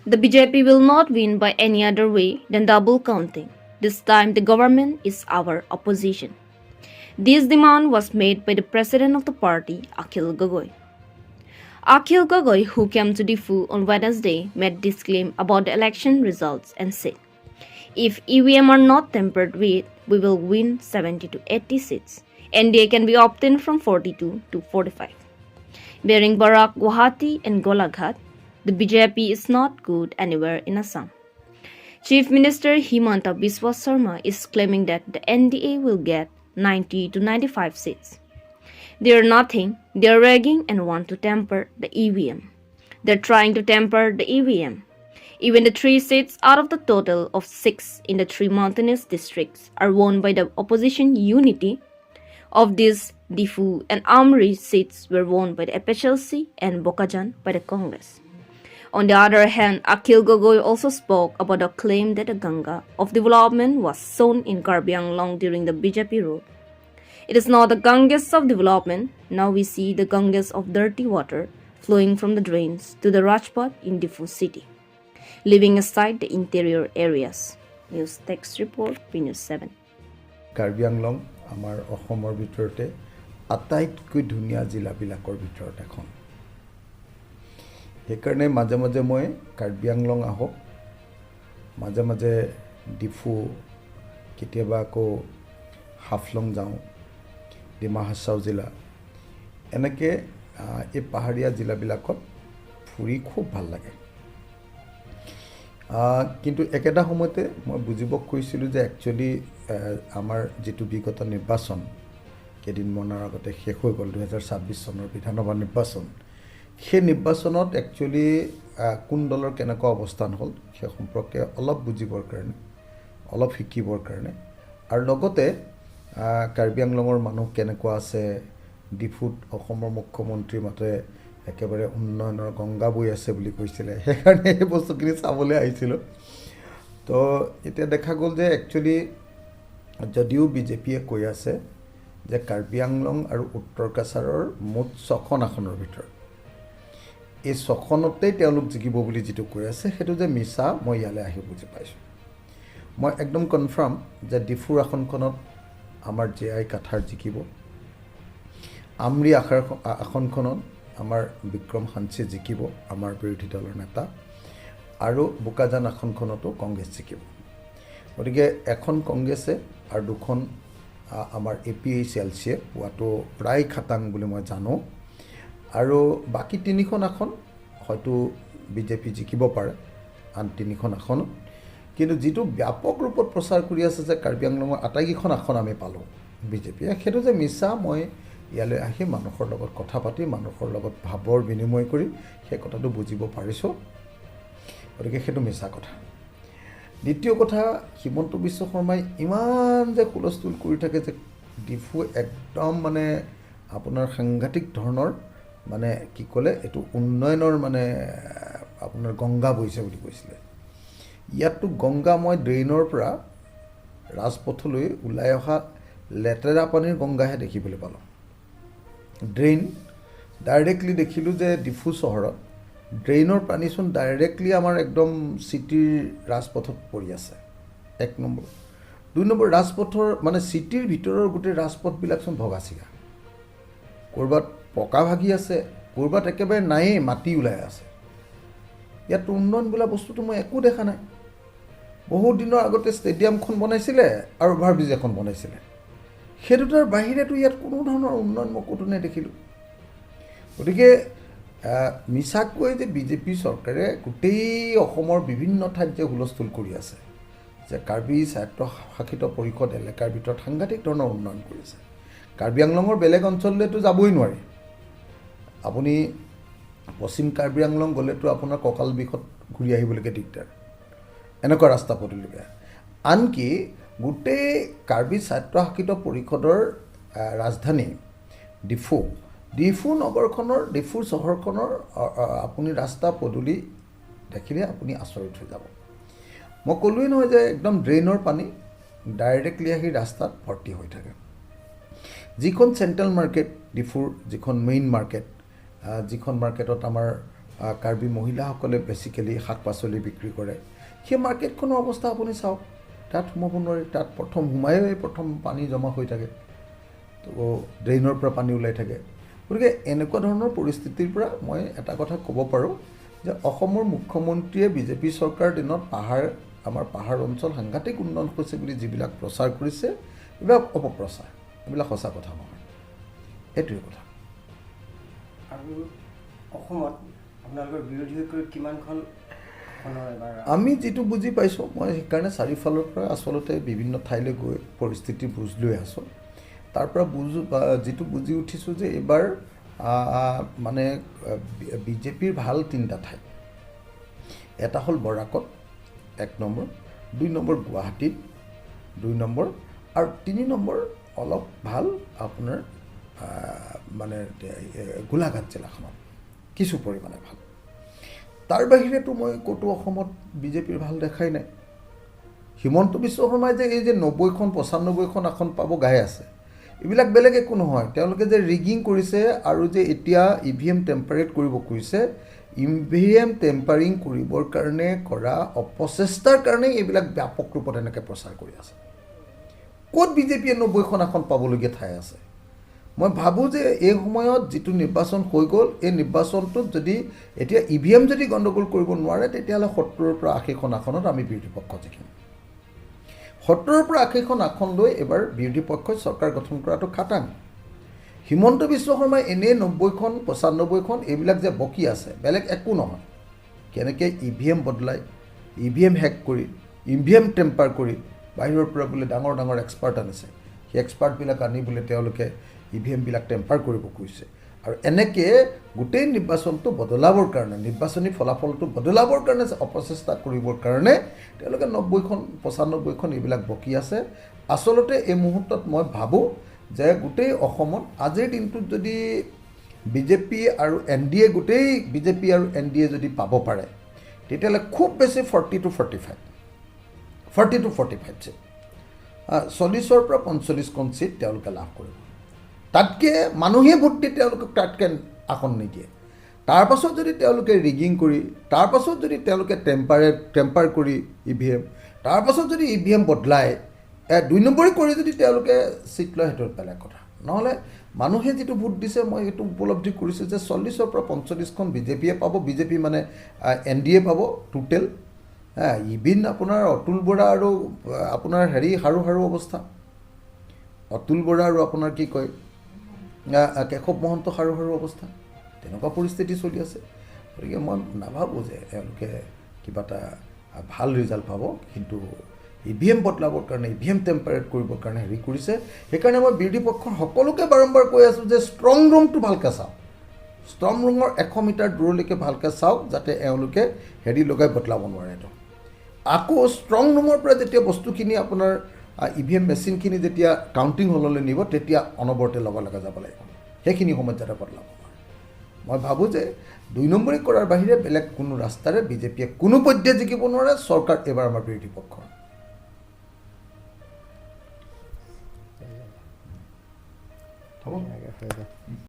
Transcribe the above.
The BJP will not win by any other way than double counting. This time the government is our opposition. This demand was made by the president of the party, Akhil Gogoi. Akhil Gogoi, who came to Diffu on Wednesday, made this claim about the election results and said, "If EVM are not tampered with, we will win 70 to 80 seats. NDA can be obtained from 42 to 45. Bearing Barak, Guwahati and Golaghat, the BJP is not good anywhere in Assam. Chief Minister Himanta Biswa Sarma is claiming that the NDA will get 90 to 95 seats. They are nothing, they are ragging and want to tamper the EVM. They're trying to tamper the EVM. Even the 3 seats out of the total of 6 in the 3 mountainous districts are won by the opposition unity. Of these, Diffu and Amri seats were won by the APHLC and Bokajan by the Congress." On the other hand, Akhil Gogoi also spoke about the claim that the Ganga of development was sown in Karbi Anglong during the BJP rule. "It is not the Ganges of development. Now we see the Ganges of dirty water flowing from the drains to the Rajpath in Diffu city, leaving aside the interior areas." News text report, News 7. Karbi Anglong আমাৰ অসমৰ ভিতৰতে আটাইতকৈ ধুনীয়া জিলাবিলাকৰ ভিতৰত এখন। সেইকাৰণে মাজে মাজে মই কাৰ্বি আংলং আহক, মাজে মাজে ডিফু, কেতিয়াবা আকৌ হাফলং যাওঁ, ডিমা হাছাও জিলা, এনেকৈ এই পাহাৰীয়া জিলাবিলাকত ফুৰি খুব ভাল লাগে। কিন্তু একেটা সময়তে মই বুজিব খুজিছিলোঁ যে একচুৱেলি আমাৰ যিটো বিগত নিৰ্বাচন কেইদিনমানৰ আগতে শেষ হৈ গ'ল, 2026 চনৰ বিধানসভা নিৰ্বাচন, সেই নিৰ্বাচনত একচুৱেলি কোন দলৰ কেনেকুৱা অৱস্থান হ'ল সেই সম্পৰ্কে অলপ বুজিবৰ কাৰণে, অলপ শিকিবৰ কাৰণে, আৰু লগতে কাৰ্বি আংলঙৰ মানুহ কেনেকুৱা আছে, ডিফুত অসমৰ মুখ্যমন্ত্ৰীৰ মতে একেবাৰে উন্নয়নৰ গংগা বৈ আছে বুলি কৈছিলে, সেইকাৰণে এই বস্তুখিনি চাবলৈ আহিছিলোঁ। তো এতিয়া দেখা গ'ল যে একচুৱেলি যদিও বিজেপিয়ে কৈ আছে যে কাৰ্বি আংলং আৰু উত্তৰ কাছাৰৰ মুঠ 6খন আসনৰ ভিতৰত এই 6খনতেই তেওঁলোক জিকিব বুলি যিটো কৈ আছে, সেইটো যে মিছা মই ইয়ালৈ আহি বুজি পাইছোঁ। মই একদম কনফাৰ্ম যে ডিফুৰ আসনখনত আমাৰ জে.আই. কাথাৰ জিকিব, আমৰি আসনখনত আমাৰ বিক্ৰম সাঞ্চি জিকিব, আমাৰ বিৰোধী দলৰ নেতা, আৰু বোকাজান আসনখনতো কংগ্ৰেছ জিকিব। গতিকে এখন কংগ্ৰেছে আৰু 2খন আমাৰ APHLCয়ে পোৱাটো প্ৰায় খাটাং বুলি মই জানো, আৰু বাকী 3খন আসন হয়তো বিজেপি জিকিব পাৰে, আন 3খন আসনত। কিন্তু যিটো ব্যাপক ৰূপত প্ৰচাৰ কৰি আছে যে কাৰ্বি আংলঙৰ আটাইকেইখন আসন আমি পালোঁ বিজেপিয়ে, সেইটো যে মিছা মই ইয়ালৈ আহি মানুহৰ লগত কথা পাতি, মানুহৰ লগত ভাৱৰ বিনিময় কৰি সেই কথাটো বুজিব পাৰিছোঁ। গতিকে সেইটো মিছা কথা। দ্বিতীয় কথা, হিমন্ত বিশ্ব শৰ্মাই ইমান যে হুলস্থুল কৰি থাকে যে ডিফু একদম মানে আপোনাৰ সাংঘাতিক ধৰণৰ মানে কি ক'লে, এইটো উন্নয়নৰ মানে আপোনাৰ গংগা বৈছে বুলি কৈছিলে। ইয়াততো গংগা মই ড্ৰেইনৰ পৰা ৰাজপথলৈ ওলাই অহা লেতেৰা পানীৰ গংগাহে দেখিবলৈ পালোঁ। ড্ৰেইন ডাইৰেক্টলি দেখিলোঁ যে ডিফু চহৰত ড্ৰেইনৰ পানীচোন ডাইৰেক্টলি আমাৰ একদম চিটিৰ ৰাজপথত পৰি আছে, 1 নম্বৰ। 2 নম্বৰ, ৰাজপথৰ মানে চিটিৰ ভিতৰৰ গোটেই ৰাজপথবিলাকচোন ভগা চিগা, ক'ৰবাত পকা ভাগি আছে, ক'ৰবাত একেবাৰে নায়েই, মাটি ওলাই আছে। ইয়াত উন্নয়ন বোলা বস্তুটো মই একো দেখা নাই। বহুত দিনৰ আগতে ষ্টেডিয়ামখন বনাইছিলে আৰু অভাৰব্ৰিজ এখন বনাইছিলে, সেই দুটাৰ বাহিৰেতো ইয়াত কোনো ধৰণৰ উন্নয়ন মই ক'তো নেদেখিলোঁ। গতিকে মিছাকৈ যে বিজেপি চৰকাৰে গোটেই অসমৰ বিভিন্ন ঠাইত যে হুলস্থুল কৰি আছে যে কাৰ্বি স্বায়ত্তশাসিত পৰিষদ এলেকাৰ ভিতৰত সাংঘাতিক ধৰণৰ উন্নয়ন কৰিছে, কাৰ্বি আংলঙৰ বেলেগ অঞ্চললৈতো যাবই নোৱাৰি। আপুনি পশ্চিম কাৰ্বি আংলং গ'লেতো আপোনাৰ কঁকাল বিষত ঘূৰি আহিবলৈকে দিগদাৰ, এনেকুৱা ৰাস্তা পদূলি বেয়া। আনকি গোটেই কাৰ্বি স্বায়ত্তশাসিত পৰিষদৰ ৰাজধানী ডিফু নগৰখনৰ, ডিফু চহৰখনৰ আপুনি ৰাস্তা পদূলি দেখিলে আপুনি আচৰিত হৈ যাব। মই ক'লোৱেই নহয় যে একদম ড্ৰেইনৰ পানী ডাইৰেক্টলি আহি ৰাস্তাত ভৰ্তি হৈ থাকে। যিখন চেণ্ট্ৰেল মাৰ্কেট ডিফুৰ, যিখন মেইন মাৰ্কেট, যিখন মাৰ্কেটত আমাৰ কাৰ্বি মহিলাসকলে বেছিকেলি শাক পাচলি বিক্ৰী কৰে সেই মাৰ্কেটখনৰ অৱস্থা আপুনি চাওক তাত সোমাব নোৱাৰি তাত প্ৰথম পানী জমা হৈ থাকে তো ড্ৰেইনৰ পৰা পানী ওলাই থাকে গতিকে এনেকুৱা ধৰণৰ পৰিস্থিতিৰ পৰা মই এটা কথা ক'ব পাৰোঁ যে অসমৰ মুখ্যমন্ত্ৰীয়ে বিজেপি চৰকাৰ দিনত আমাৰ পাহাৰ অঞ্চল সাংঘাতিক উন্নয়ন হৈছে বুলি যিবিলাক প্ৰচাৰ কৰিছে এইবিলাক অপপ্ৰচাৰ এইবিলাক সঁচা কথা নহয় এইটোৱে কথা আৰু অসমত আপোনালোকৰ বিৰোধী হৈ কিমানখন আমি যিটো বুজি পাইছোঁ মই সেইকাৰণে চাৰিওফালৰ পৰা আচলতে বিভিন্ন ঠাইলৈ গৈ পৰিস্থিতিৰ বুজ লৈ আছোঁ তাৰ পৰা যিটো বুজি উঠিছোঁ যে এইবাৰ মানে বিজেপিৰ ভাল 3টা ঠাই এটা হ'ল বৰাকত 1 নম্বৰ 2 নম্বৰ গুৱাহাটীত 2 নম্বৰ আৰু 3 নম্বৰ অলপ ভাল আপোনাৰ মানে গোলাঘাট জিলাখনত কিছু পৰিমাণে ভাল তাৰ বাহিৰেতো মই ক'তো অসমত বিজেপিৰ ভাল দেখাই নাই হিমন্ত বিশ্ব শৰ্মাই যে এই যে 90খন 95খন আসন পাব গাই আছে এইবিলাক বেলেগ একো নহয় তেওঁলোকে যে ৰিগিং কৰিছে আৰু যে এতিয়া ইভিএম টেম্পাৰেট কৰিব খুজিছে ইভিএম টেম্পাৰিং কৰিবৰ কাৰণে কৰা অপচেষ্টাৰ কাৰণে এইবিলাক ব্যাপক ৰূপত এনেকৈ প্ৰচাৰ কৰি আছে ক'ত বিজেপিয়ে 90খন আসন পাবলগীয়া ঠাই আছে মই ভাবোঁ যে এই সময়ত যিটো নিৰ্বাচন হৈ গ'ল এই নিৰ্বাচনটোত যদি এতিয়া ইভিএম যদি গণ্ডগোল কৰিব নোৱাৰে তেতিয়াহ'লে 70ৰ পৰা 80খন আসনত আমি বিৰোধী পক্ষ জিকিম 70ৰ পৰা 80খন আসন লৈ এবাৰ বিৰোধী পক্ষই চৰকাৰ গঠন কৰাটো খাটাং হিমন্ত বিশ্ব শৰ্মাই এনেই 90খন 95খন এইবিলাক যে বকি আছে বেলেগ একো নহয় কেনেকৈ ইভিএম বদলাই ইভিএম হেক কৰি ইভিএম টেম্পাৰ কৰি বাহিৰৰ পৰা বোলে ডাঙৰ ডাঙৰ এক্সপাৰ্ট আনিছে সেই এক্সপাৰ্টবিলাক আনি বোলে তেওঁলোকে ইভিএমবিলাক টেম্পাৰ কৰিব খুজিছে আৰু এনেকৈ গোটেই নিৰ্বাচনটো বদলাবৰ কাৰণে নিৰ্বাচনী ফলাফলটো বদলাবৰ কাৰণে অপচেষ্টা কৰিবৰ কাৰণে তেওঁলোকে 90খন 95খন এইবিলাক বকি আছে আচলতে এই মুহূৰ্তত মই ভাবোঁ যে গোটেই অসমত আজিৰ দিনটোত যদি বিজেপি আৰু এনডিএ গোটেই বিজেপি আৰু এনডিএ যদি পাব পাৰে তেতিয়াহ'লে খুব বেছি 40 to 45 চিট 40ৰ পৰা 45খন চিট তেওঁলোকে লাভ কৰিব তাতকৈ মানুহে ভোট দি তেওঁলোকক তাতকৈ আসন নিদিয়ে তাৰপাছত যদি তেওঁলোকে ৰিগিং কৰি তাৰপাছত যদি তেওঁলোকে টেম্পাৰ কৰি ইভিএম তাৰপাছত যদি ইভিএম বদলাই 2 নম্বৰী কৰি যদি তেওঁলোকে চিট লয় সেইটো বেলেগ কথা নহ'লে মানুহে যিটো ভোট দিছে মই এইটো উপলব্ধি কৰিছোঁ যে 40ৰ পৰা 45খন বিজেপিয়ে পাব বিজেপি মানে এনডিএ পাব টোটেল ইভিন আপোনাৰ অতুল বৰা আৰু আপোনাৰ হাৰু অৱস্থা অতুল বৰা আৰু আপোনাৰ কি কয় কেশৱ মহন্ত হাৰু অৱস্থা তেনেকুৱা পৰিস্থিতি চলি আছে গতিকে মই নাভাবোঁ যে তেওঁলোকে কিবা এটা ভাল ৰিজাল্ট পাব কিন্তু ইভিএম বদলাবৰ কাৰণে ইভিএম টেম্পাৰেট কৰিবৰ কাৰণে কৰিছে সেইকাৰণে মই বিৰোধী পক্ষৰ সকলোকে বাৰম্বাৰ কৈ আছোঁ যে ষ্ট্ৰং ৰুমটো ভালকৈ চাওক ষ্ট্ৰং ৰুমৰ 100 মিটাৰ দূৰলৈকে ভালকৈ চাওক যাতে এওঁলোকে লগাই বদলাব নোৱাৰে এইটো আকৌ ষ্ট্ৰং ৰুমৰ পৰা যেতিয়া বস্তুখিনি আপোনাৰ ইভিএম মেচিনখিনি যেতিয়া কাউণ্টিং হললৈ নিব তেতিয়া অনবৰতে লগে যাব লাগিব সেইখিনি সময়ত যাতে বদলাব নোৱাৰে মই ভাবোঁ যে 2 নম্বৰী কৰাৰ বাহিৰে বেলেগ কোনো ৰাস্তাৰে বিজেপিয়ে কোনো পৰ্যায়ত জিকিব নোৱাৰে চৰকাৰ এবাৰ আমাৰ বিৰোধী পক্ষ হ'ব